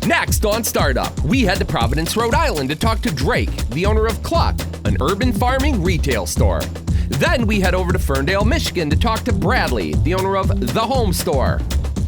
Next on Startup, we head to Providence, Rhode Island to talk to Drake, the owner of Cluck, an urban farming retail store. Then we head over to Ferndale, Michigan to talk to Bradley, the owner of The Home Store.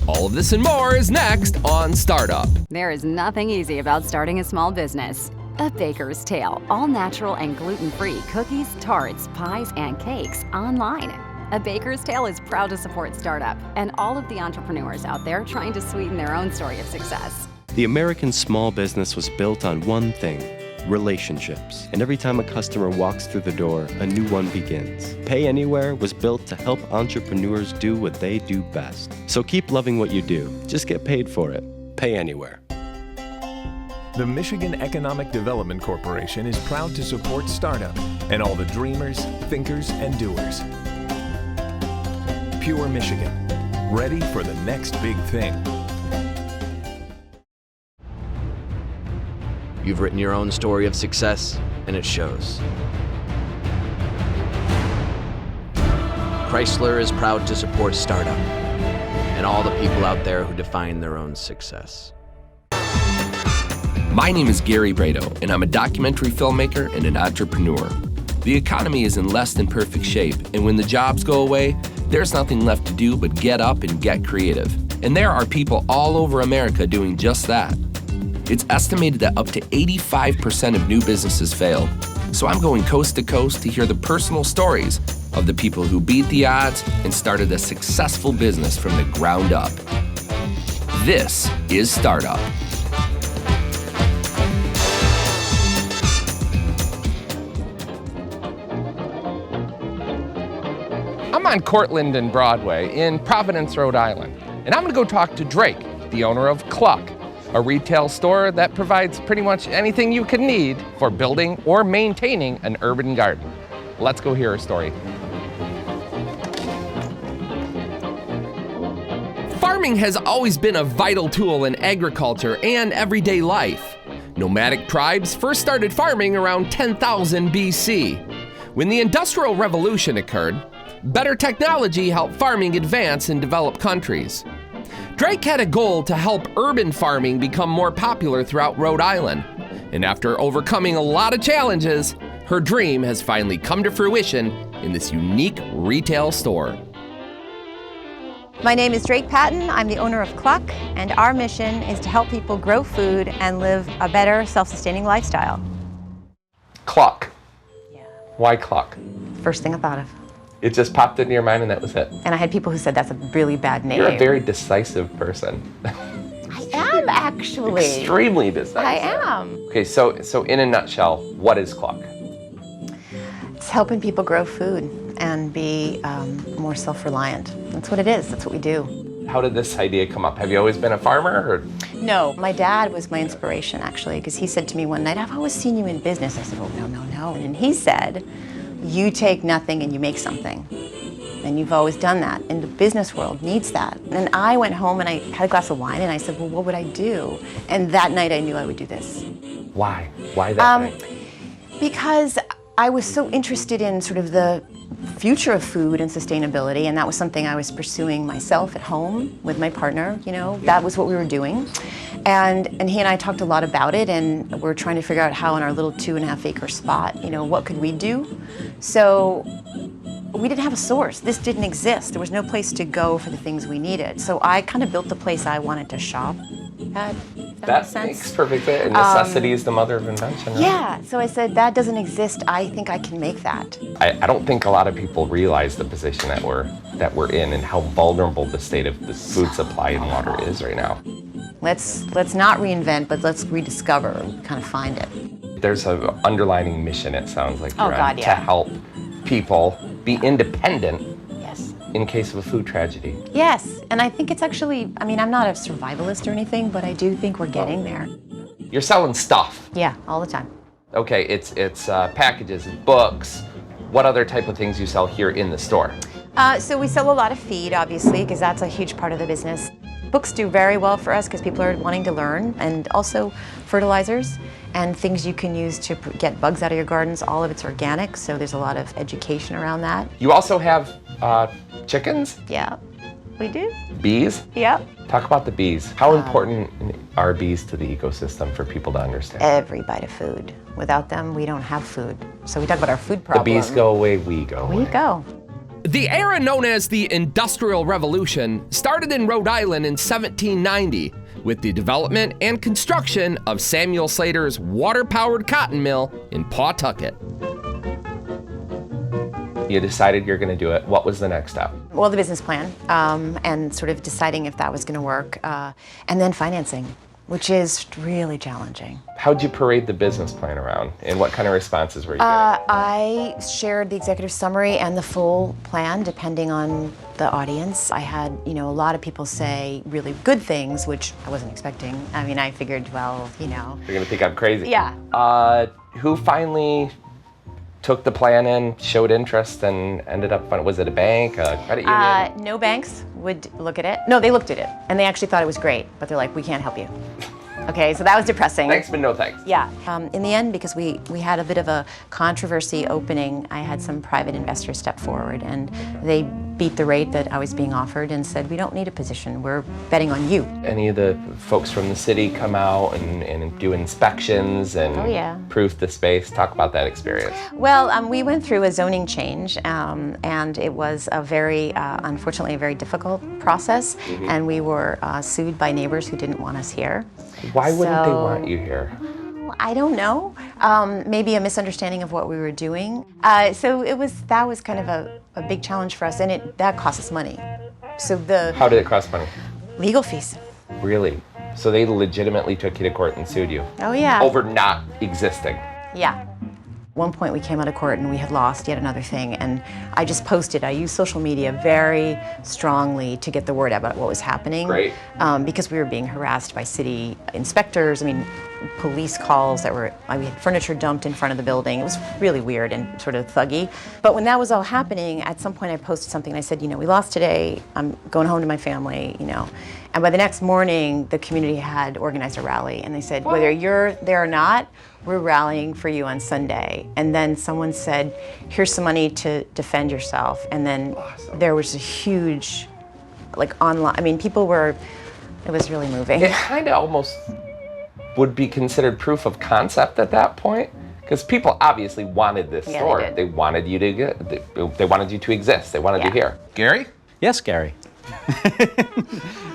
All of this and more is next on Startup. There is nothing easy about starting a small business. A Baker's Tale, all natural and gluten-free cookies, tarts, pies, and cakes online. A Baker's Tale is proud to support Startup and all of the entrepreneurs out there trying to sweeten their own story of success. The American small business was built on one thing: relationships. And every time a customer walks through the door, a new one begins. Pay Anywhere was built to help entrepreneurs do what they do best. So keep loving what you do. Just get paid for it. Pay Anywhere. The Michigan Economic Development Corporation is proud to support Startup and all the dreamers, thinkers, and doers. Pure Michigan, ready for the next big thing. You've written your own story of success, and it shows. Chrysler is proud to support Startup and all the people out there who define their own success. My name is Gary Brado, and I'm a documentary filmmaker and an entrepreneur. The economy is in less than perfect shape, and when the jobs go away, there's nothing left to do but get up and get creative. And there are people all over America doing just that. It's estimated that up to 85% of new businesses fail. So I'm going coast to coast to hear the personal stories of the people who beat the odds and started a successful business from the ground up. This is Startup. I'm on Cortland and Broadway in Providence, Rhode Island, and I'm gonna go talk to Drake, the owner of Cluck, a retail store that provides pretty much anything you could need for building or maintaining an urban garden. Let's go hear her story. Farming has always been a vital tool in agriculture and everyday life. Nomadic tribes first started farming around 10,000 BC. When the Industrial Revolution occurred, better technology helped farming advance in developed countries. Drake had a goal to help urban farming become more popular throughout Rhode Island. And after overcoming a lot of challenges, her dream has finally come to fruition in this unique retail store. My name is Drake Patton. I'm the owner of Cluck, and our mission is to help people grow food and live a better, self-sustaining lifestyle. Cluck. Yeah. Why Cluck? First thing I thought of. It just popped into your mind and that was it. And I had people who said that's a really bad name. You're a very decisive person. I am, actually. Extremely decisive. I am. Okay, so in a nutshell, what is Cluck? It's helping people grow food and be more self-reliant. That's what it is. That's what we do. How did this idea come up? Have you always been a farmer? Or? No, my dad was my inspiration, actually, because he said to me one night, "I've always seen you in business." I said, "Oh, no. And he said, "You take nothing and you make something." And you've always done that. And the business world needs that. And I went home and I had a glass of wine and I said, "Well, what would I do?" And that night I knew I would do this. Why? Why that night? Because I was so interested in sort of the future of food and sustainability, and that was something I was pursuing myself at home with my partner, that was what we were doing. And he and I talked a lot about it, and we're trying to figure out how in our little 2.5 acre spot, what could we do? So we didn't have a source. This didn't exist. There was no place to go for the things we needed. So I kind of built the place I wanted to shop at. That makes perfect sense. Necessity is the mother of invention, right? Yeah, so I said, that doesn't exist. I think I can make that. I don't think a lot of people realize the position that we're in and how vulnerable the state of the food supply and water is right now. Let's not reinvent, but let's rediscover and kind of find it. There's an underlining mission, it sounds like, Oh, God, to yeah. help people be independent Yes. in case of a food tragedy. Yes, and I think it's actually, I'm not a survivalist or anything, but I do think we're getting there. You're selling stuff. Yeah, all the time. Okay, it's packages, books. What other type of things you sell here in the store? So we sell a lot of feed, obviously, because that's a huge part of the business. Books do very well for us because people are wanting to learn, and also fertilizers and things you can use to get bugs out of your gardens. All of it's organic, so there's a lot of education around that. You also have chickens? Yeah, we do. Bees? Yep. Talk about the bees. How important are bees to the ecosystem for people to understand? Every bite of food. Without them, we don't have food. So we talk about our food problem. The bees go away, we go away. We go. The era known as the Industrial Revolution started in Rhode Island in 1790 with the development and construction of Samuel Slater's water-powered cotton mill in Pawtucket. You decided you're going to do it. What was the next step? Well, the business plan and sort of deciding if that was going to work, and then financing, which is really challenging. How'd you parade the business plan around, and what kind of responses were you getting? I shared the executive summary and the full plan, depending on the audience. I had, a lot of people say really good things, which I wasn't expecting. I mean, I figured, well, You're going to think I'm crazy. Yeah. Who finally took the plan in, showed interest, and ended up, was it a bank, a credit union? No banks would look at it. No, they looked at it, and they actually thought it was great, but they're like, we can't help you. Okay, so that was depressing. Thanks, but no thanks. Yeah. In the end, because we had a bit of a controversy opening, I had some private investors step forward, and they beat the rate that I was being offered and said, we don't need a position, we're betting on you. Any of the folks from the city come out and do inspections and proof the space? Talk about that experience. Well, we went through a zoning change, and it was a very, unfortunately, a very difficult process, and we were sued by neighbors who didn't want us here. Why wouldn't they want you here? I don't know. Maybe a misunderstanding of what we were doing. So that was kind of a big challenge for us, and that cost us money. So How did it cost money? Legal fees. Really? So they legitimately took you to court and sued you? Oh yeah. Over not existing? Yeah. At one point we came out of court and we had lost yet another thing, and I just posted. I used social media very strongly to get the word out about what was happening. Great. Because we were being harassed by city inspectors. I mean, police calls we had furniture dumped in front of the building. It was really weird and sort of thuggy. But when that was all happening, at some point I posted something and I said, we lost today. I'm going home to my family, And by the next morning, the community had organized a rally, and they said, whether you're there or not, we're rallying for you on Sunday. And then someone said, here's some money to defend yourself. And then there was a huge, online, it was really moving. It kind of almost would be considered proof of concept at that point, because people obviously wanted this store. They wanted you to they wanted you to exist. They wanted you here. Gary? Yes, Gary.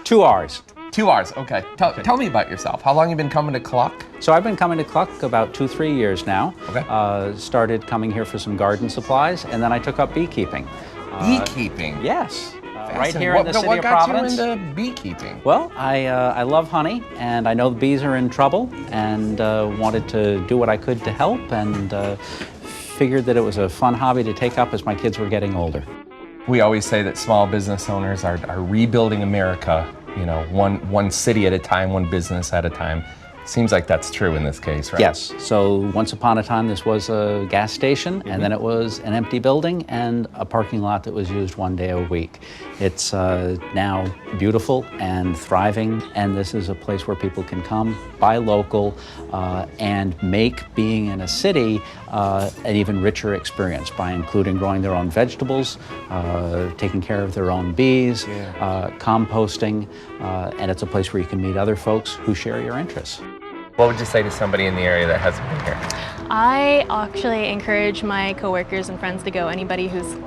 2 R's. 2 R's, okay. Tell me about yourself. How long have you been coming to Cluck? So I've been coming to Cluck about 2-3 years now. Okay. Started coming here for some garden supplies, and then I took up beekeeping. Beekeeping? Yes. Right here in the city of What Providence. got you into beekeeping? Well, I love honey, and I know the bees are in trouble, and wanted to do what I could to help, and figured that it was a fun hobby to take up as my kids were getting older. We always say that small business owners are rebuilding America, one city at a time, one business at a time. Seems like that's true in this case, right? Yes. So once upon a time, this was a gas station, and then it was an empty building and a parking lot that was used one day a week. It's now beautiful and thriving, and this is a place where people can come, buy local, and make being in a city an even richer experience by including growing their own vegetables, taking care of their own bees, composting, and it's a place where you can meet other folks who share your interests. What would you say to somebody in the area that hasn't been here? I actually encourage my coworkers and friends to go. Anybody who's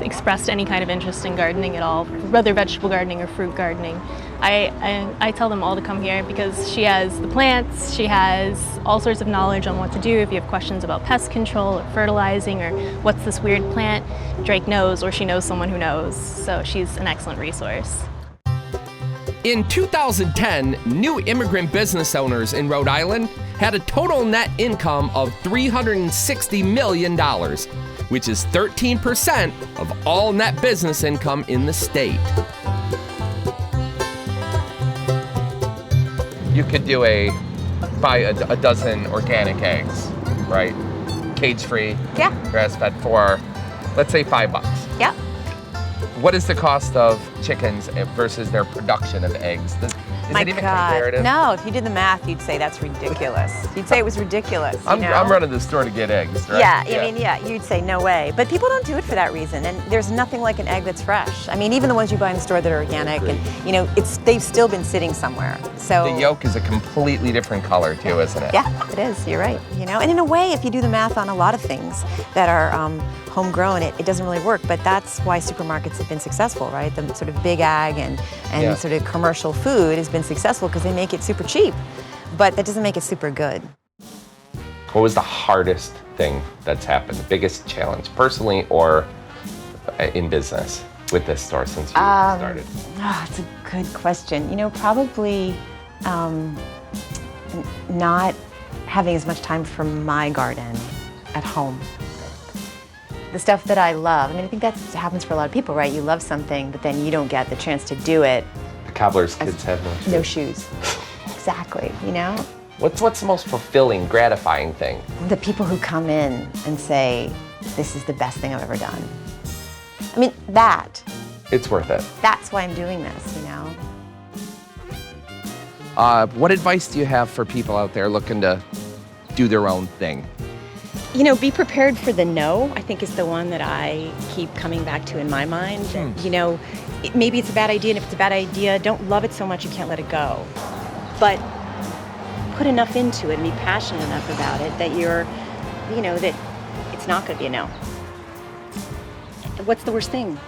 expressed any kind of interest in gardening at all, whether vegetable gardening or fruit gardening, I tell them all to come here because she has the plants, she has all sorts of knowledge on what to do. If you have questions about pest control or fertilizing or what's this weird plant, Drake knows, or she knows someone who knows. So she's an excellent resource. In 2010, new immigrant business owners in Rhode Island had a total net income of $360 million, which is 13% of all net business income in the state. You could buy a dozen organic eggs, right? Cage-free, grass-fed for, let's say, $5. Yeah. What is the cost of chickens versus their production of eggs? Is it even comparative? No, if you did the math, you'd say that's ridiculous. You'd say it was ridiculous. I'm running the store to get eggs, right? Yeah, I mean, you'd say no way. But people don't do it for that reason, and there's nothing like an egg that's fresh. I mean, even the ones you buy in the store that are organic, and they've still been sitting somewhere. So the yolk is a completely different color too, isn't it? Yeah, it is. You're right. And in a way, if you do the math on a lot of things that are homegrown, it doesn't really work. But that's why supermarkets have been successful, right? The sort of big ag and sort of commercial food has been successful because they make it super cheap, but that doesn't make it super good. What was the hardest thing that's happened? The biggest challenge, personally or in business, with this store since you started? It's a good question. Probably not having as much time for my garden at home. The stuff that I love, I think that happens for a lot of people, right? You love something, but then you don't get the chance to do it. The cobbler's kids have no shoes. No shoes. Exactly, What's the most fulfilling, gratifying thing? The people who come in and say, this is the best thing I've ever done. It's worth it. That's why I'm doing this, What advice do you have for people out there looking to do their own thing? Be prepared for the no, I think is the one that I keep coming back to in my mind. Maybe it's a bad idea, and if it's a bad idea, don't love it so much you can't let it go. But put enough into it and be passionate enough about it that you're, that it's not going to be a no. What's the worst thing?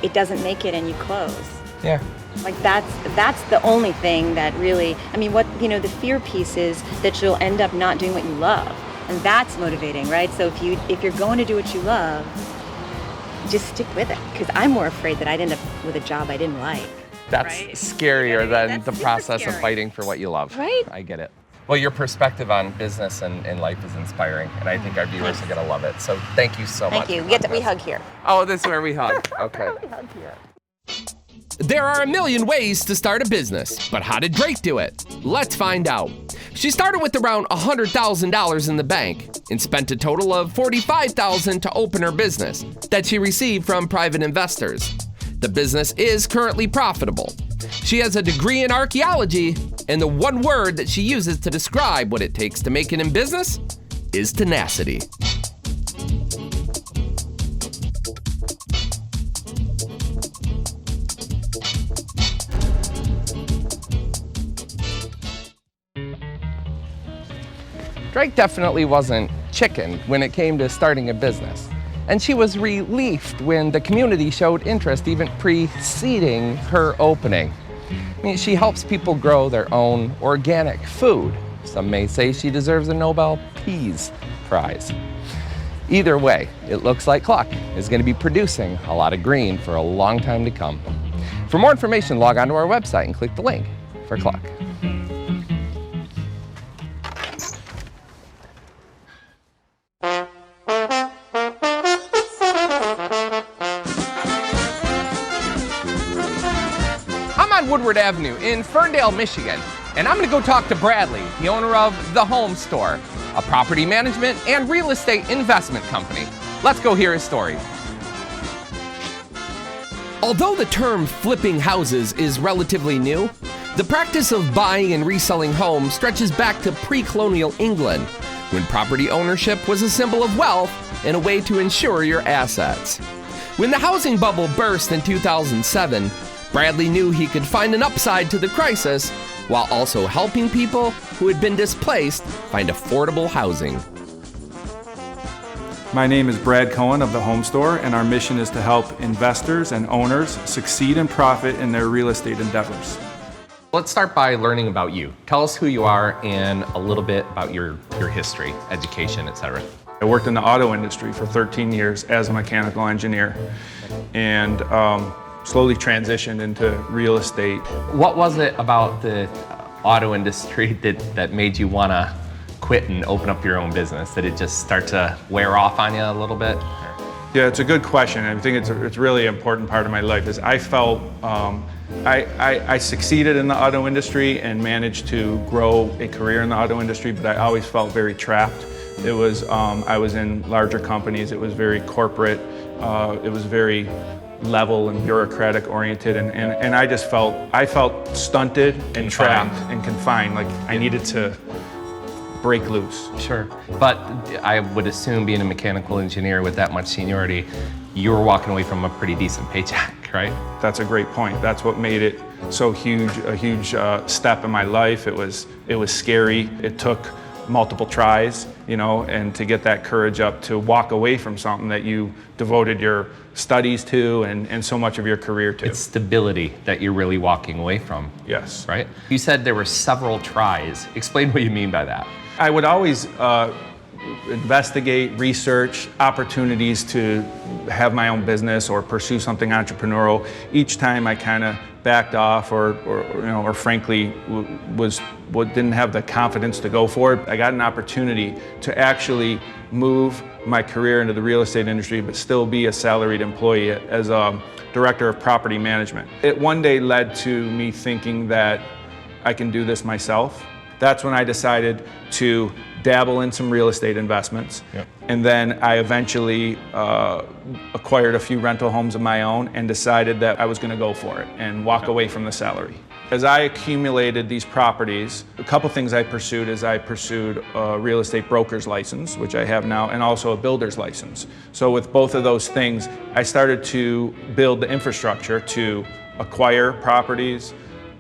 It doesn't make it and you close. Yeah. That's the only thing that really, the fear piece is that you'll end up not doing what you love. And that's motivating, right? So if you're going to do what you love, just stick with it. Because I'm more afraid that I'd end up with a job I didn't like. That's scarier than the process of fighting for what you love. Right? I get it. Well, your perspective on business and life is inspiring, and I think our viewers are going to love it. So thank you so much. Thank you. We hug here. Oh, this is where we hug. Okay. We hug here. There are a million ways to start a business, but how did Drake do it? Let's find out. She started with around $100,000 in the bank and spent a total of $45,000 to open her business that she received from private investors. The business is currently profitable. She has a degree in archaeology, and the one word that she uses to describe what it takes to make it in business is tenacity. Drake definitely wasn't chicken when it came to starting a business. And she was relieved when the community showed interest even preceding her opening. She helps people grow their own organic food. Some may say she deserves a Nobel Peas Prize. Either way, it looks like Cluck is going to be producing a lot of green for a long time to come. For more information, log on to our website and click the link for Cluck. Woodward Avenue in Ferndale, Michigan, and I'm going to go talk to Bradley, the owner of The Home Store, a property management and real estate investment company. Let's go hear his story. Although the term flipping houses is relatively new, the practice of buying and reselling homes stretches back to pre-colonial England, when property ownership was a symbol of wealth and a way to insure your assets. When the housing bubble burst in 2007, Bradley knew he could find an upside to the crisis while also helping people who had been displaced find affordable housing. My name is Brad Cohen of The Home Store, and our mission is to help investors and owners succeed and profit in their real estate endeavors. Let's start by learning about you. Tell us who you are and a little bit about your history, education, etc. I worked in the auto industry for 13 years as a mechanical engineer, and slowly transitioned into real estate. What was it about the auto industry that made you want to quit and open up your own business? Did it just start to wear off on you a little bit? Yeah, it's a good question. I think it's really important part of my life. Is I felt I succeeded in the auto industry and managed to grow a career in the auto industry, but I always felt very trapped. It was I was in larger companies. It was very corporate. It was very level and bureaucratic oriented, and I felt stunted and trapped and confined, like I needed to break loose. Sure, but I would assume being a mechanical engineer with that much seniority, you were walking away from a pretty decent paycheck, right? That's a great point. That's what made it so huge, a huge step in my life. It was scary. It took multiple tries, you know, and to get that courage up to walk away from something that you devoted your studies to and so much of your career to. It's stability that you're really walking away from. Yes. Right? You said there were several tries. Explain what you mean by that. I would always investigate, research opportunities to have my own business or pursue something entrepreneurial. Each time I kind of backed off or frankly didn't have the confidence to go for it. I got an opportunity to actually move my career into the real estate industry but still be a salaried employee as a director of property management. It one day led to me thinking that I can do this myself. That's when I decided to dabble in some real estate investments. Yep. And then I eventually acquired a few rental homes of my own and decided that I was going to go for it and walk away from the salary. As I accumulated these properties, a couple things I pursued is I pursued a real estate broker's license, which I have now, and also a builder's license. So with both of those things, I started to build the infrastructure to acquire properties,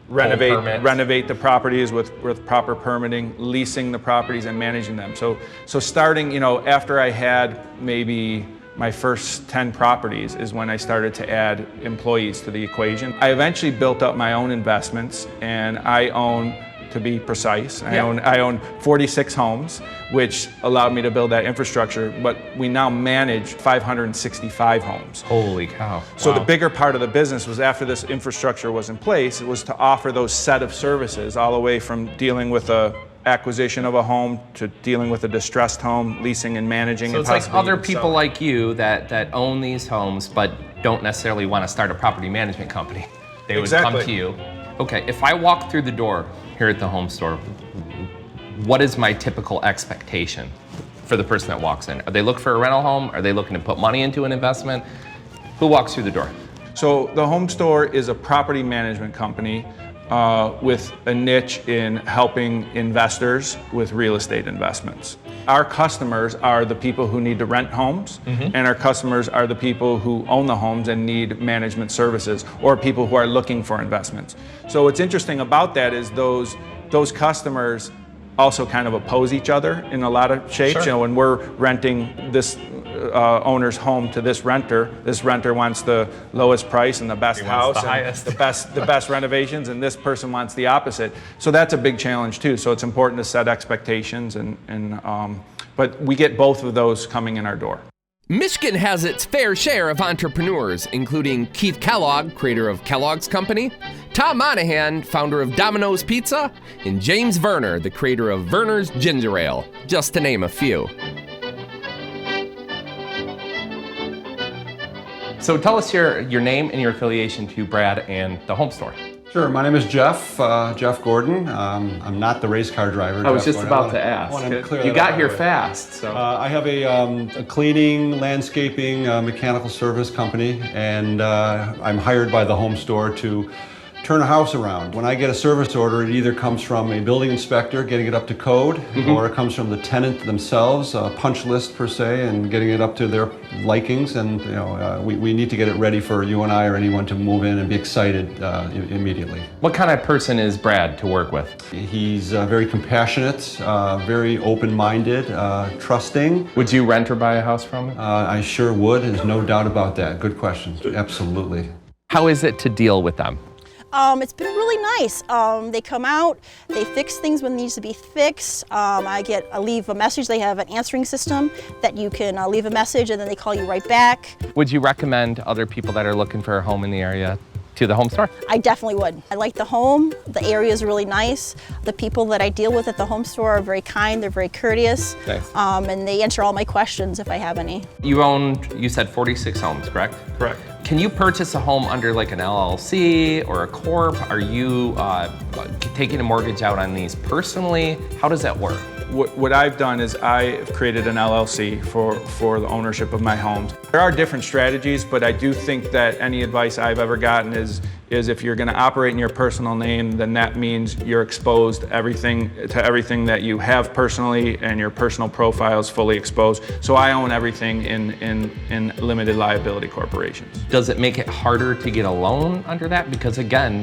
renovate the properties with proper permitting, leasing the properties and managing them. So starting, you know, after I had maybe my first 10 properties is when I started to add employees to the equation. I eventually built up my own investments, and I own, to be precise, I own 46 homes, which allowed me to build that infrastructure, but we now manage 565 homes. Holy cow. So the bigger part of the business was, after this infrastructure was in place, it was to offer those set of services all the way from dealing with a acquisition of a home to dealing with a distressed home, leasing and managing. So it's like other people like you that own these homes but don't necessarily want to start a property management company. They would come to you. Okay, if I walk through the door here at the home store, what is my typical expectation for the person that walks in? Are they looking for a rental home? Are they looking to put money into an investment? Who walks through the door? So the home store is a property management company with a niche in helping investors with real estate investments. Our customers are the people who need to rent homes, and our customers are the people who own the homes and need management services, or people who are looking for investments. So what's interesting about that is those customers also kind of oppose each other in a lot of shapes. Sure. You know, when we're renting this owner's home to this renter wants the lowest price and the best house, the best renovations, and this person wants the opposite. So that's a big challenge too. So it's important to set expectations, but we get both of those coming in our door. Michigan has its fair share of entrepreneurs, including Keith Kellogg, creator of Kellogg's Company, Tom Monahan, founder of Domino's Pizza, and James Verner, the creator of Verner's Ginger Ale, just to name a few. So tell us your name and your affiliation to Brad and the home store. Sure, my name is Jeff Gordon. I'm not the race car driver. I was just about to ask. You got here fast. So I have a cleaning, landscaping, mechanical service company, and I'm hired by the home store to turn a house around. When I get a service order, it either comes from a building inspector getting it up to code, or it comes from the tenant themselves, a punch list per se, and getting it up to their likings. And we need to get it ready for you and I or anyone to move in and be excited immediately. What kind of person is Brad to work with? He's very compassionate, very open-minded, trusting. Would you rent or buy a house from him? I sure would. There's no doubt about that. Good question. Absolutely. How is it to deal with them? It's been really nice. They come out, they fix things when it needs to be fixed. I leave a message. They have an answering system that you can leave a message and then they call you right back. Would you recommend other people that are looking for a home in the area to the home store? I definitely would. I like the home. The area is really nice. The people that I deal with at the home store are very kind. They're very courteous. Nice. And they answer all my questions if I have any. You said 46 homes, correct? Correct. Can you purchase a home under like an LLC or a corp? Are you taking a mortgage out on these personally? How does that work? What I've done is I've created an LLC for the ownership of my homes. There are different strategies, but I do think that any advice I've ever gotten is if you're going to operate in your personal name, then that means you're exposed to everything that you have personally, and your personal profile is fully exposed. So I own everything in limited liability corporations. Does it make it harder to get a loan under that? Because again,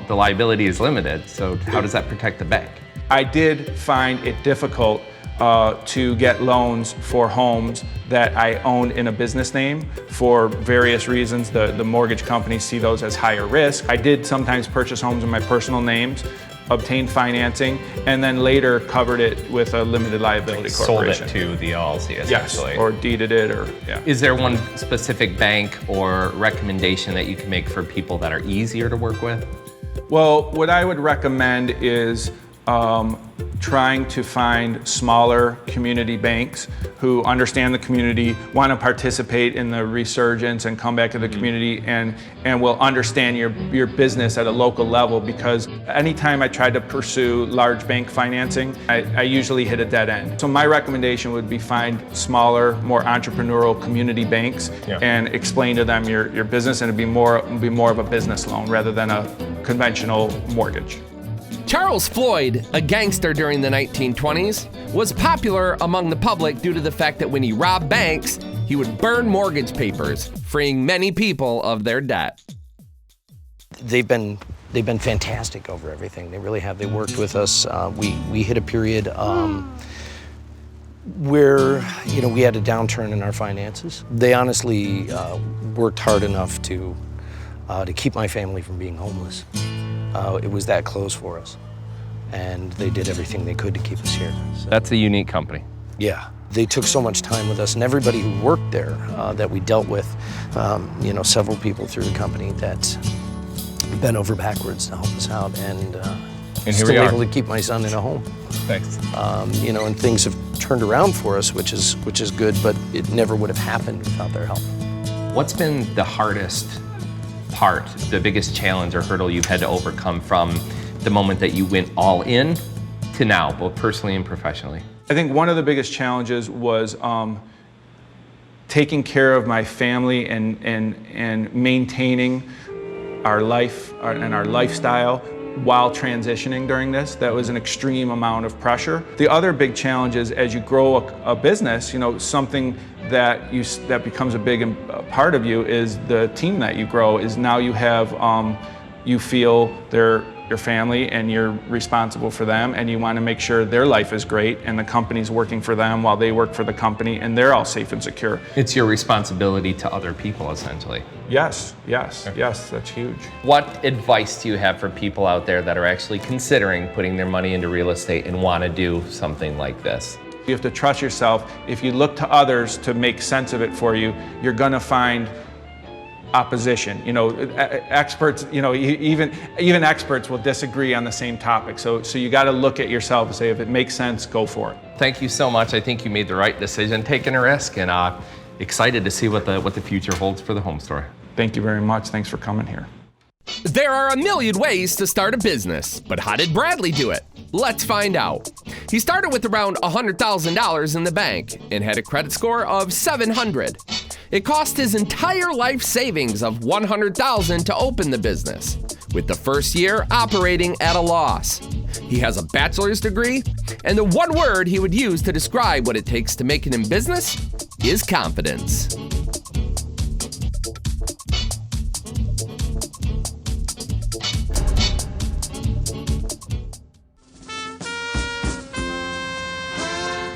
the liability is limited, so how does that protect the bank? I did find it difficult to get loans for homes that I owned in a business name for various reasons. The mortgage companies see those as higher risk. I did sometimes purchase homes in my personal names, obtained financing, and then later covered it with a limited liability corporation. Sold it to the LLC essentially. Yes, or deeded it, or yeah. Is there one specific bank or recommendation that you can make for people that are easier to work with? Well, what I would recommend is trying to find smaller community banks who understand the community, want to participate in the resurgence and come back to the community, and will understand your business at a local level, because anytime I tried to pursue large bank financing, I usually hit a dead end. So my recommendation would be find smaller, more entrepreneurial community banks and explain to them your business, and it'd be more of a business loan rather than a conventional mortgage. Charles Floyd, a gangster during the 1920s, was popular among the public due to the fact that when he robbed banks, he would burn mortgage papers, freeing many people of their debt. They've been fantastic over everything. They really have. They worked with us. We hit a period where we had a downturn in our finances. They honestly worked hard enough to keep my family from being homeless. It was that close for us, and they did everything they could to keep us here. So. That's a unique company. Yeah, they took so much time with us, and everybody who worked there that we dealt with, several people through the company that bent over backwards to help us out, and still able to keep my son in a home. Thanks. And things have turned around for us, which is good, but it never would have happened without their help. What's been the hardest part, the biggest challenge or hurdle you've had to overcome from the moment that you went all in to now, both personally and professionally? I think one of the biggest challenges was taking care of my family and maintaining our life and our lifestyle while transitioning during this. That was an extreme amount of pressure. The other big challenge is, as you grow a business, something that becomes a big part of you is the team that you grow. Is now you have you feel they're your family and you're responsible for them, and you want to make sure their life is great and the company's working for them while they work for the company, and they're all safe and secure. It's your responsibility to other people, essentially. Yes, that's huge. What advice do you have for people out there that are actually considering putting their money into real estate and want to do something like this? You have to trust yourself. If you look to others to make sense of it for you, you're going to find opposition. Experts, even experts will disagree on the same topic. So you got to look at yourself and say, if it makes sense, go for it. Thank you so much. I think you made the right decision, taking a risk, and excited to see what the future holds for the home store. Thank you very much. Thanks for coming here. There are a million ways to start a business, but how did Bradley do it? Let's find out. He started with around $100,000 in the bank and had a credit score of 700. It cost his entire life savings of $100,000 to open the business, with the first year operating at a loss. He has a bachelor's degree, and the one word he would use to describe what it takes to make it in business is confidence.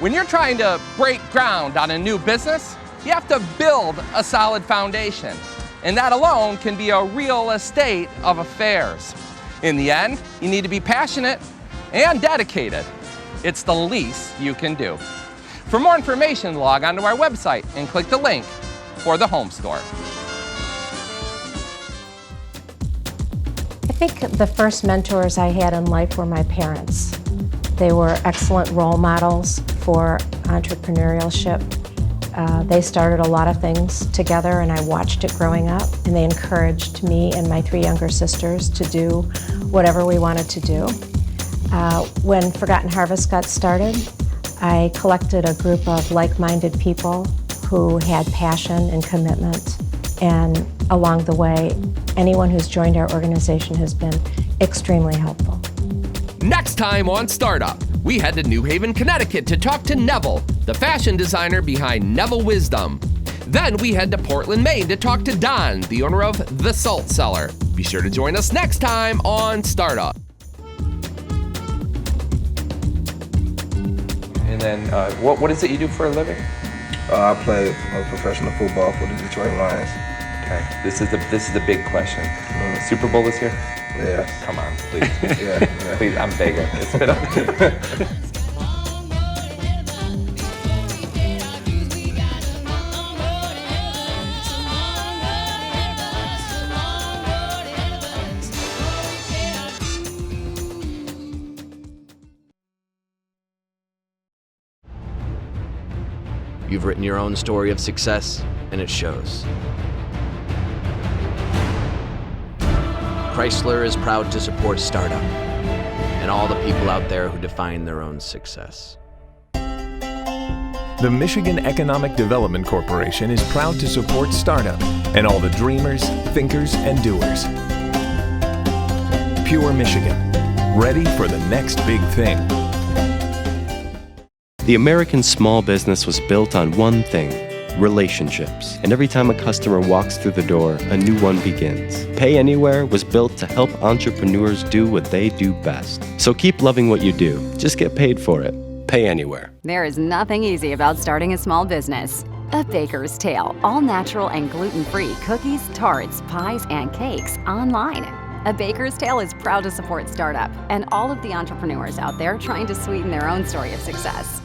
When you're trying to break ground on a new business, you have to build a solid foundation. And that alone can be a real estate of affairs. In the end, you need to be passionate and dedicated. It's the least you can do. For more information, log on to our website and click the link for the home store. I think the first mentors I had in life were my parents. They were excellent role models for entrepreneurship. They started a lot of things together, and I watched it growing up, and they encouraged me and my 3 younger sisters to do whatever we wanted to do. When Forgotten Harvest got started, I collected a group of like-minded people who had passion and commitment, and along the way, anyone who's joined our organization has been extremely helpful. Next time on Startup, we head to New Haven, Connecticut to talk to Neville, the fashion designer behind Neville Wisdom. Then we head to Portland, Maine to talk to Don, the owner of The Salt Cellar. Be sure to join us next time on Startup. And then, what is it you do for a living? I play professional football for the Detroit Lions. Okay, this is the big question. Super Bowl this year? Yeah. Come on, please. Yeah. Please, I'm begging. It's been You've written your own story of success, and it shows. Chrysler is proud to support startup and all the people out there who define their own success. The Michigan Economic Development Corporation is proud to support startup and all the dreamers, thinkers, and doers. Pure Michigan, ready for the next big thing. The American small business was built on one thing: relationships. And every time a customer walks through the door, a new one begins. Pay Anywhere was built to help entrepreneurs do what they do best. So keep loving what you do. Just get paid for it. Pay Anywhere. There is nothing easy about starting a small business. A Baker's Tale, all natural and gluten-free cookies, tarts, pies, and cakes online. A Baker's Tale is proud to support startup and all of the entrepreneurs out there trying to sweeten their own story of success.